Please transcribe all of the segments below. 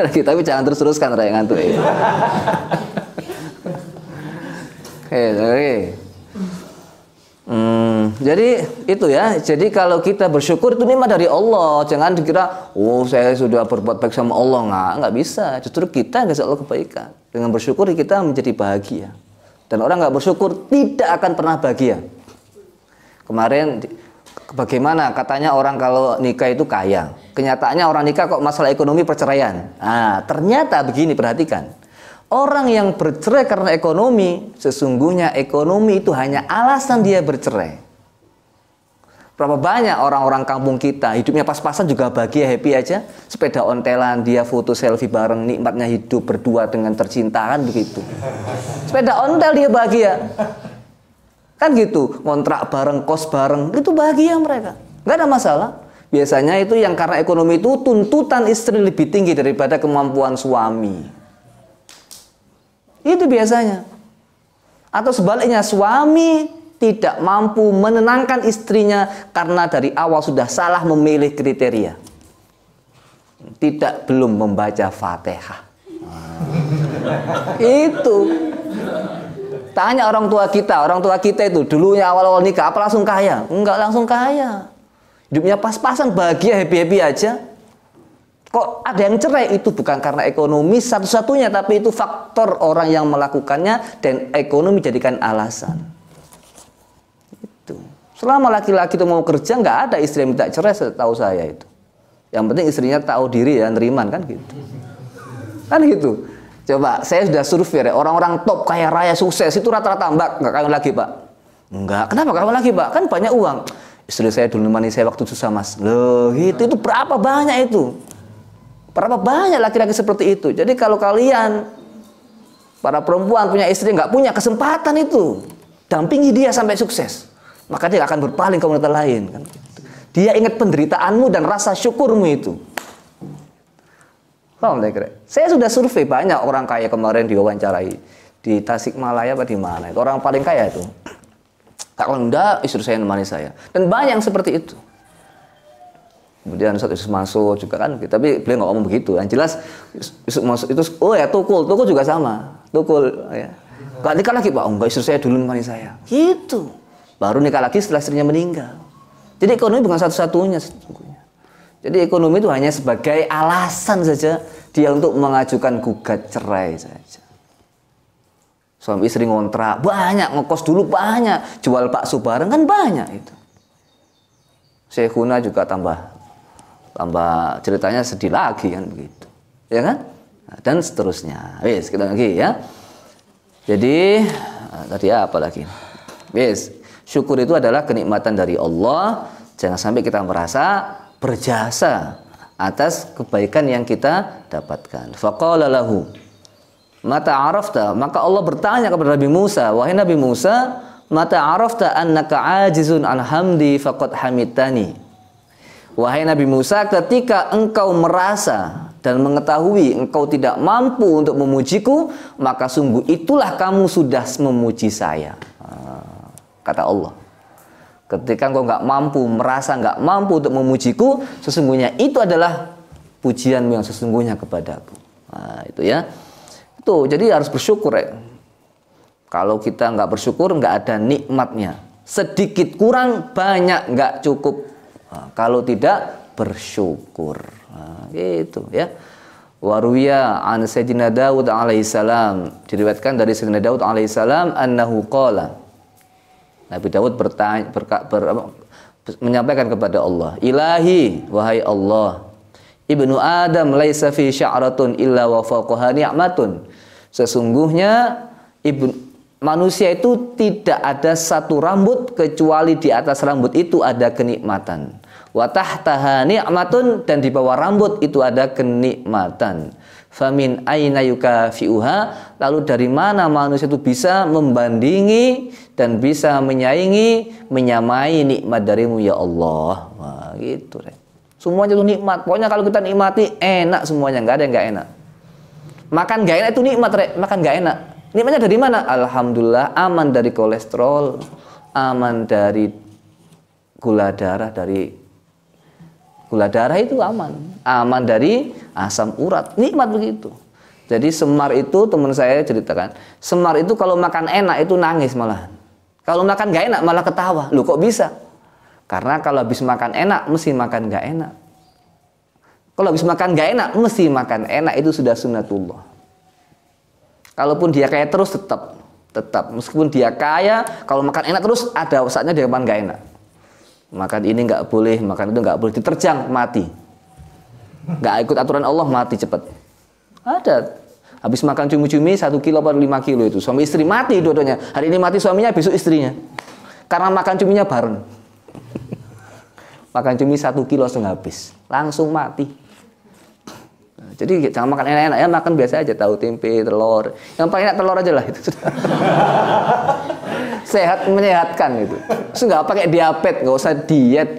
lagi, tapi jangan terus-teruskan rek ngantuk. Oke. Jadi itu ya. Jadi kalau kita bersyukur itu nikmat dari Allah. Jangan dikira, oh saya sudah berbuat baik sama Allah. Nggak bisa. Justru kita ngasih Allah kebaikan. Dengan bersyukur kita menjadi bahagia. Dan orang nggak bersyukur tidak akan pernah bahagia. Kemarin bagaimana katanya orang kalau nikah itu kaya. Kenyataannya orang nikah kok masalah ekonomi perceraian. Nah, ternyata begini, perhatikan. Orang yang bercerai karena ekonomi, sesungguhnya ekonomi itu hanya alasan dia bercerai. Berapa banyak orang-orang kampung kita hidupnya pas-pasan juga bahagia, happy aja. Sepeda ontelan, dia foto selfie bareng, nikmatnya hidup berdua dengan tercinta, kan begitu. Sepeda ontel dia bahagia. Kan gitu, ngontrak bareng, kos bareng, itu bahagia mereka. Nggak ada masalah. Biasanya itu yang karena ekonomi itu tuntutan istri lebih tinggi daripada kemampuan suami. Itu biasanya. Atau sebaliknya, suami tidak mampu menenangkan istrinya karena dari awal sudah salah memilih kriteria. Belum membaca Fatihah. Itu. Tanya orang tua kita itu dulunya awal-awal nikah apa langsung kaya? Enggak langsung kaya. Hidupnya pas-pasan, bahagia, happy-happy aja. Kok ada yang cerai? Itu bukan karena ekonomi satu-satunya, tapi itu faktor orang yang melakukannya dan ekonomi jadikan alasan. Itu. Selama laki-laki itu mau kerja, nggak ada istri yang minta cerai setahu saya itu. Yang penting istrinya tahu diri ya, neriman kan gitu. Kan gitu. Coba, saya sudah survei ya, orang-orang top kaya raya sukses itu rata-rata mbak nggak kawin lagi pak? Enggak. Kenapa kawin lagi pak? Kan banyak uang. Istri saya dulu nemani saya waktu susah mas. Loh, itu berapa banyak itu? Berapa banyak laki-laki seperti itu? Jadi kalau kalian para perempuan punya istri nggak punya kesempatan itu, dampingi dia sampai sukses. Maka dia akan berpaling ke wanita lain. Kan? Dia ingat penderitaanmu dan rasa syukurmu itu. Saya sudah survei banyak orang kaya kemarin diwawancarai di Tasikmalaya apa di mana itu orang paling kaya itu. Kalau enggak istri saya nemani saya dan banyak yang seperti itu. Kemudian Ustaz Yusuf Mansur juga kan, tapi beliau nggak ngomong begitu. Yang jelas Yusuf Mansur itu, oh ya Tukul juga sama, Tukul ya. Gak nikah lagi pak, oh, enggak istri saya dulu nemani saya. Gitu. Baru nikah lagi setelah istrinya meninggal. Jadi ekonomi bukan satu-satunya sesungguhnya. Jadi ekonomi itu hanya sebagai alasan saja dia untuk mengajukan gugat cerai saja. Suami istri ngontrak banyak, ngekos dulu banyak, jual bakso bareng kan banyak itu. Syekhuna juga tambah ceritanya sedih lagi kan begitu, ya kan? Dan seterusnya. Wis kita lagi ya. Jadi tadi apa lagi? Wis syukur itu adalah kenikmatan dari Allah. Jangan sampai kita merasa berjasa atas kebaikan yang kita dapatkan. Faqala lahu mata arafta, maka Allah bertanya kepada Nabi Musa, wahai Nabi Musa, mata arafta annaka ajizun an hamdi faqad hamidtani. Wahai Nabi Musa, ketika engkau merasa dan mengetahui engkau tidak mampu untuk memujiku, maka sungguh itulah kamu sudah memuji saya. Kata Allah. Ketika engkau nggak mampu, merasa nggak mampu untuk memujiku, sesungguhnya itu adalah pujianmu yang sesungguhnya kepadaku. Nah, itu ya. Itu jadi harus bersyukur ya. Kalau kita nggak bersyukur, nggak ada nikmatnya. Sedikit kurang, banyak nggak cukup. Nah, kalau tidak bersyukur, nah, gitu ya. Waruya an Sayyidina Daud alaihissalam, diriwayatkan dari Sayyidina Daud alaihissalam annahu qala, Nabi Daud menyampaikan kepada Allah, Ilahi, wahai Allah, Ibnu Adam laisa fi sya'ratun illa wa fawqaha ni'matun. Sesungguhnya manusia itu tidak ada satu rambut kecuali di atas rambut itu ada kenikmatan. Wa tahtaha ni'matun, dan di bawah rambut itu ada kenikmatan. Famin aina yukafi'uha, lalu dari mana manusia itu bisa membandingi dan bisa menyaingi, menyamai nikmat darimu ya Allah. Wah, gitu deh. Semuanya itu nikmat. Pokoknya kalau kita nikmati enak semuanya, nggak ada yang nggak enak. Makan nggak enak itu nikmat, Rek. Makan nggak enak. Nikmatnya dari mana? Alhamdulillah aman dari kolesterol, aman dari gula darah, dari Gula darah itu aman. Aman dari asam urat. Nikmat begitu. Jadi Semar itu, teman saya ceritakan, Semar itu kalau makan enak itu nangis malahan. Kalau makan gak enak malah ketawa. Loh kok bisa? Karena kalau habis makan enak mesti makan gak enak. Kalau habis makan gak enak mesti makan enak, itu sudah sunnatullah. Kalaupun dia kaya terus tetap meskipun dia kaya, kalau makan enak terus ada saatnya dia makan gak enak. Makan ini nggak boleh, makan itu nggak boleh, diterjang mati. Nggak ikut aturan Allah mati cepat. Ada. Habis makan cumi-cumi 1 kilo atau 5 kilo itu. Suami istri mati dua-duanya. Hari ini mati suaminya, besok istrinya. Karena makan cuminya bareng. Makan cumi 1,5 kilo habis. Langsung mati. Nah, jadi jangan makan enak-enak ya, makan biasa aja, tahu, tempe, telur. Yang paling enak telur aja lah itu. Sehat, menyehatkan itu. Terus nggak pakai diabetes, nggak usah diet.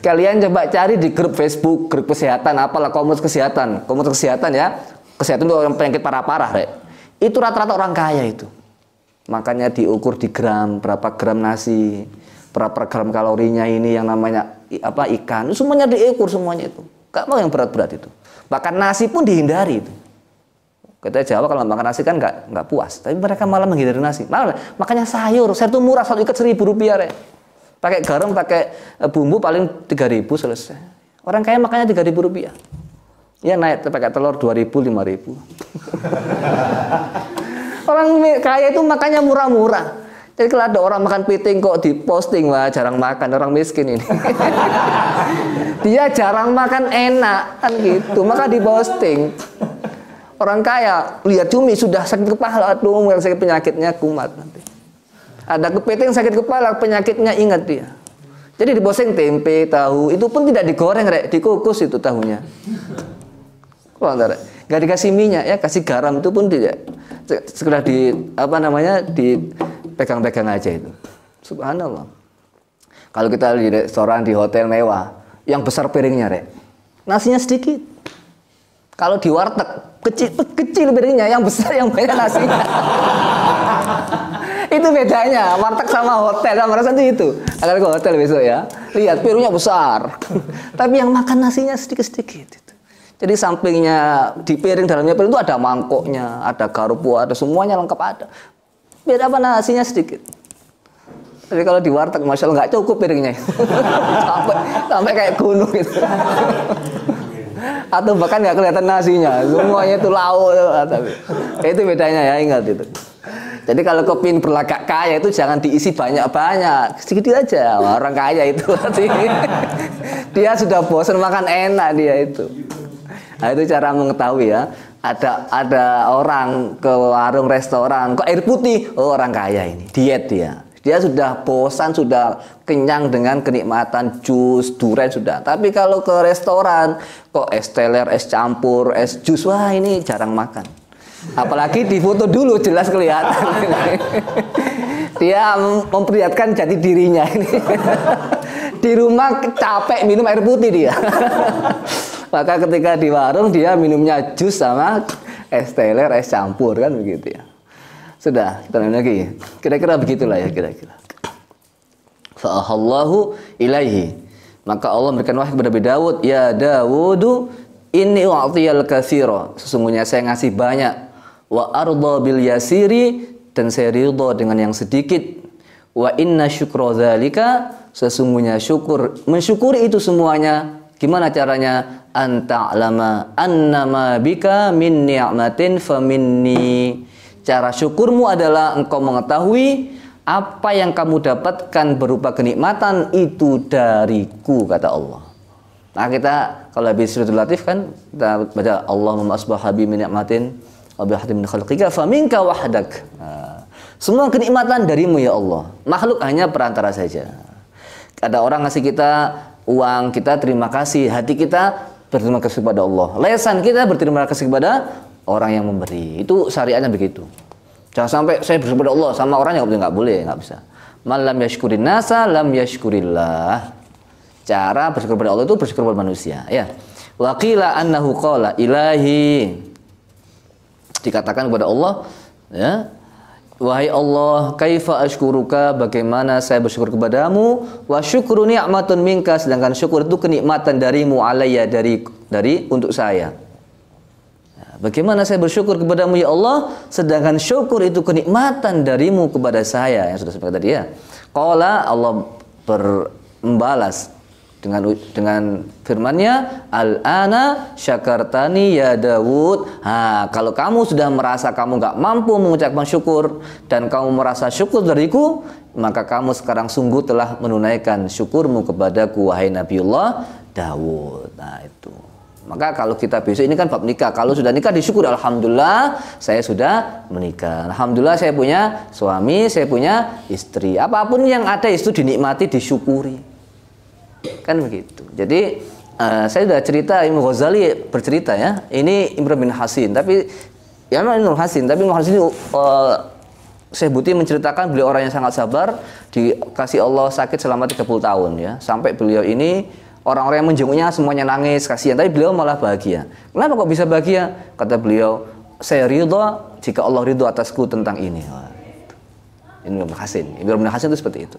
Kalian coba cari di grup Facebook, grup kesehatan, apalah komunitas kesehatan ya. Kesehatan itu orang penyakit parah-parah, Rek. Itu rata-rata orang kaya itu. Makanya diukur di gram, berapa gram nasi, berapa gram kalorinya ini yang namanya apa ikan. Semuanya diukur semuanya itu. Gak mau yang berat-berat itu. Bahkan nasi pun dihindari itu. Kita Jawa kalau makan nasi kan nggak puas, tapi mereka malah menghindari nasi. Malah makanya sayur itu murah, 1 ikat 1.000 rupiah, Rek. Pakai garam, pakai bumbu paling 3.000 selesai. Orang kaya makannya 3.000 rupiah. Ya naik pakai telur 2.000, 5.000. Orang kaya itu makannya murah-murah. Jadi kalau ada orang makan piting kok diposting, wah jarang makan, orang miskin ini. Dia jarang makan enak kan gitu, maka diposting. Orang kaya lihat cumi sudah sakit kepala, aduh yang sakit penyakitnya kumat nanti. Ada kepiting sakit kepala, penyakitnya ingat dia. Jadi diposting tempe, tahu, itu pun tidak digoreng, Rek, dikukus itu tahunya. Gak dikasih minyak ya, kasih garam itu pun tidak. Sekedar dipegang-pegang aja itu. Subhanallah. Kalau kita di restoran, di hotel mewah, yang besar piringnya, Rek, nasinya sedikit. Kalau di warteg kecil piringnya, yang besar yang banyak nasinya. Itu bedanya warteg sama hotel, sama restoran itu. Akan ke hotel besok ya, lihat piringnya besar, tapi yang makan nasinya sedikit-sedikit. Jadi sampingnya di piring, dalamnya piring itu ada mangkoknya, ada garpu, ada semuanya lengkap ada. Beda apa nasinya sedikit. Tapi kalau di warteg, masya Allah nggak cukup piringnya, sampai kayak gunung gitu. Atau bahkan nggak kelihatan nasinya, semuanya itu lauk. Tapi itu bedanya ya, ingat itu. Jadi kalau kepin berlagak kaya itu jangan diisi banyak-banyak, sedikit aja. Orang kaya itu dia sudah bosan makan enak dia itu. Nah, itu cara mengetahui ya. Ada orang ke warung restoran, kok air putih? Oh, orang kaya ini, diet dia. Dia sudah bosan, sudah kenyang dengan kenikmatan jus, durian sudah. Tapi kalau ke restoran, kok es teler, es campur, es jus, wah ini jarang makan. Apalagi di foto dulu jelas kelihatan. Dia memperlihatkan jati dirinya ini. Di rumah capek minum air putih dia. Maka ketika di warung dia minumnya jus sama es teler, es campur kan begitu ya. Sudah, kita lanjut lagi. Kira-kira begitulah ya kira-kira. Fa'ahallahu ilaihi. Maka Allah memberikan wahyu kepada Nabi Dawud, ya Dawudu inni u'tiyal katsira. Sesungguhnya saya ngasih banyak. Wa arda bil yasiri, dan saya ridha dengan yang sedikit. Wa inna syukra dzalika, sesungguhnya mensyukuri itu semuanya. Gimana caranya? Anta'lama annama bika min ni'matin faminni. Cara syukurmu adalah engkau mengetahui apa yang kamu dapatkan berupa kenikmatan itu dariku, kata Allah. Nah kita kalau habis suratul Latif kan kita baca Allahumma asbahabi min ni'matin wa bihadim min khalqika faminka wahdak. Nah, semua kenikmatan darimu ya Allah. Makhluk hanya perantara saja. Ada orang ngasih kita uang, kita terima kasih, hati kita berterima kasih kepada Allah. Lesan kita berterima kasih kepada orang yang memberi. Itu syariatnya begitu. Jangan sampai saya bersyukur kepada Allah sama orang yang nggak boleh, nggak bisa. Man lam yashkurin nasa lam yashkurillah. Cara bersyukur kepada Allah itu bersyukur kepada manusia, ya. Wa qila annahu qala ilahi. Dikatakan kepada Allah, ya. Wahai Allah, kaifa ashkuruka, bagaimana saya bersyukur kepadamu, wa syukru ni'matun minka, sedangkan syukur itu kenikmatan darimu alayya, dari untuk saya. Bagaimana saya bersyukur kepadamu ya Allah, sedangkan syukur itu kenikmatan darimu kepada saya, yang sudah sepakat tadi ya. Qala, Allah membalas dengan firman-Nya, al-ana syakartani ya Daud. Kalau kamu sudah merasa kamu nggak mampu mengucapkan syukur dan kamu merasa syukur dariku, maka kamu sekarang sungguh telah menunaikan syukurmu kepadaku, wahai Nabiullah Daud. Nah itu. Maka kalau kita besok ini kan bab nikah, kalau sudah nikah disyukur, alhamdulillah saya sudah menikah, alhamdulillah saya punya suami, saya punya istri. Apapun yang ada itu dinikmati, disyukuri. Kan begitu. Jadi saya sudah cerita, Imam Ghazali bercerita ya. Ini Imran bin Hasin, tapi ya memang Imran Hasin, tapi Imran Hasin ini Syekh Buti menceritakan beliau orang yang sangat sabar, dikasih Allah sakit selama 30 tahun ya. Sampai beliau ini orang-orang yang menjenguknya semuanya nangis, kasihan, tapi beliau malah bahagia. Kenapa kok bisa bahagia? Kata beliau, saya ridha jika Allah ridha atasku tentang ini. Imran bin Hasin. Imran bin Hasin itu seperti itu.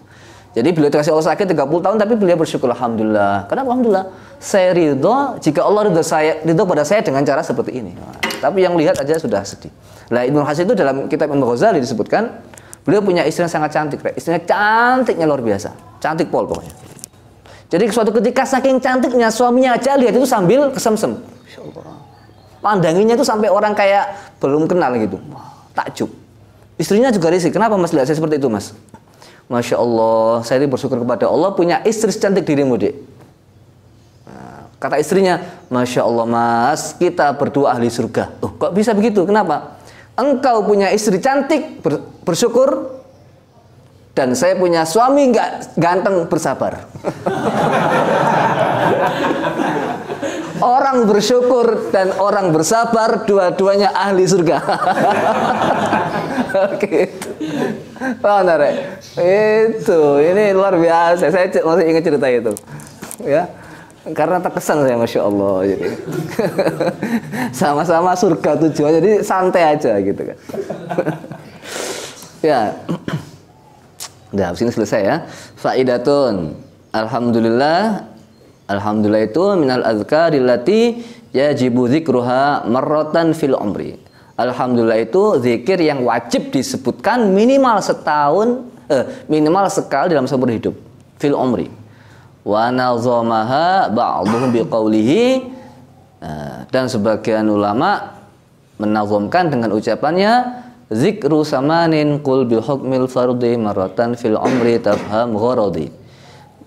Jadi beliau dikasih Allah sakit 30 tahun, tapi beliau bersyukur, alhamdulillah. Kenapa alhamdulillah? Saya ridho jika Allah ridho pada saya dengan cara seperti ini. Tapi yang lihat aja sudah sedih. Nah, Ibnu Hasan itu dalam kitab Imam Ghazali disebutkan, beliau punya istri yang sangat cantik. Istrinya cantiknya luar biasa, cantik pol pokoknya. Jadi suatu ketika saking cantiknya, suaminya aja lihat itu sambil kesemsem. Pandanginya itu sampai orang kayak belum kenal gitu. Takjub. Istrinya juga risih. Kenapa Mas lihat saya seperti itu, Mas? Masya Allah, saya ini bersyukur kepada Allah punya istri secantik dirimu, Dek. Kata istrinya, Masya Allah Mas, kita berdua ahli surga. Kok bisa begitu? Kenapa? Engkau punya istri cantik, bersyukur, dan saya punya suami nggak ganteng, bersabar. Orang bersyukur dan orang bersabar, dua-duanya ahli surga. Gitu. Paham tak, Rek? Itu, ini luar biasa. Saya masih ingat cerita itu, ya, karena terkesan saya, Masya Allah. Jadi sama-sama surga tujuan, jadi santai aja gitu kan. Ya, udah, sini selesai ya. Faidatun, alhamdulillah itu minal azkaril lati yajibu dzikruha marratan fil umri. Alhamdulillah itu zikir yang wajib disebutkan minimal setahun, minimal sekali dalam seumur hidup, fil umri. Wa nazamaha ba'dhum biqaulihi, dan sebagian ulama menazamkan dengan ucapannya, zikru samanin qul bi hukmil fardhi marratan fil umri tafham gharadi.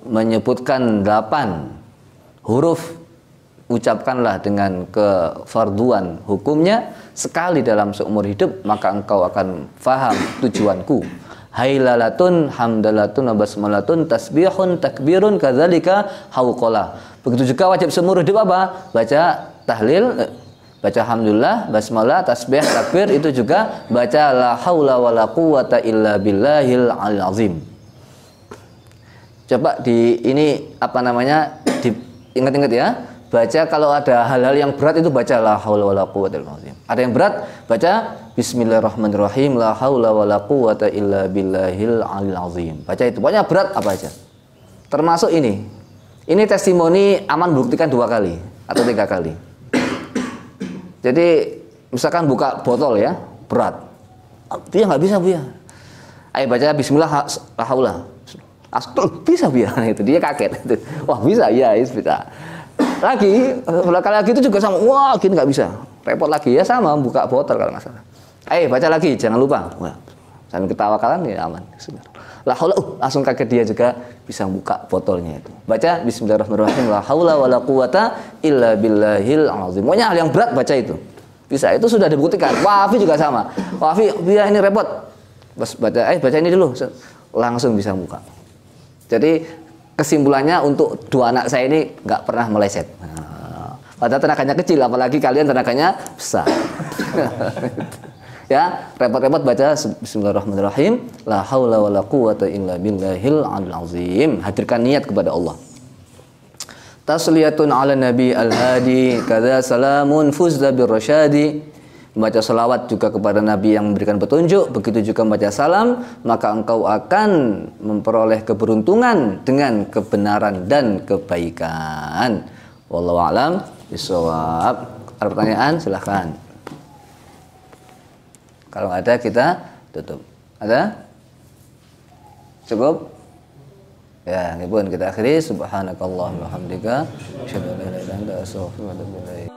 Menyebutkan 8 huruf, ucapkanlah dengan kefarduan hukumnya sekali dalam seumur hidup, maka engkau akan faham tujuanku. Hailalatun, hamdalatun, basmalatun, tasbihun, takbirun, kadzalika hauqalah. Begitu juga wajib seumur hidup apa? Baca tahlil, baca hamdulillah, basmalah, tasbih, takbir, itu juga baca la haula wala quwata illa billahil aliyil azim. Coba ini apa namanya, ingat-ingat ya. Baca kalau ada hal-hal yang berat itu baca la haula wala quwata illa billah. Ada yang berat, baca bismillahirrahmanirrahim, la haula wala quwata illa billahil aliyil azim. Baca itu. Pokoknya berat apa aja. Termasuk ini. Ini testimoni Aman buktikan 2 kali atau 3 kali. Jadi misalkan buka botol ya, berat. Dia nggak bisa, Bu ya. Ayo baca bismillah la haula. Bisa, Bu ya. Itu dia kaget. Wah, bisa ya, bisa. Lagi itu juga sama, wah gini nggak bisa, repot lagi ya, sama buka botol kalau nggak salah. Baca lagi, jangan lupa. Wah, sambil ketawa kalian ya aman. La haula, langsung kaget dia juga bisa buka botolnya itu. Baca bismillahirrahmanirrahim, la haula wala quwata illa billahil azim. Pokoknya hal yang berat baca itu. Bisa, itu sudah dibuktikan. Wafi juga sama. Wafi, dia ini repot. Baca ini dulu. Langsung bisa buka. Jadi kesimpulannya untuk 2 anak saya ini nggak pernah meleset. Padahal tenaganya kecil, apalagi kalian tenaganya besar. Ya, repot-repot baca bismillahirrahmanirrahim, la haula wala quwata illa billahil aliyil azim. Hadirkan niat kepada Allah. Tasliyatun ala nabi al-hadi, kadza salamun fuzda birrasyadi, membaca salawat juga kepada Nabi yang memberikan petunjuk, begitu juga membaca salam, maka engkau akan memperoleh keberuntungan dengan kebenaran dan kebaikan. Wallahu a'lam bishawab. Ada pertanyaan? Silahkan. Kalau ada kita tutup. Ada? Cukup? Ya, ini pun kita akhiri. Subhanakallahumma wa bihamdika asyhadu an la ilaha illa anta astaghfiruka wa atubu ilaik.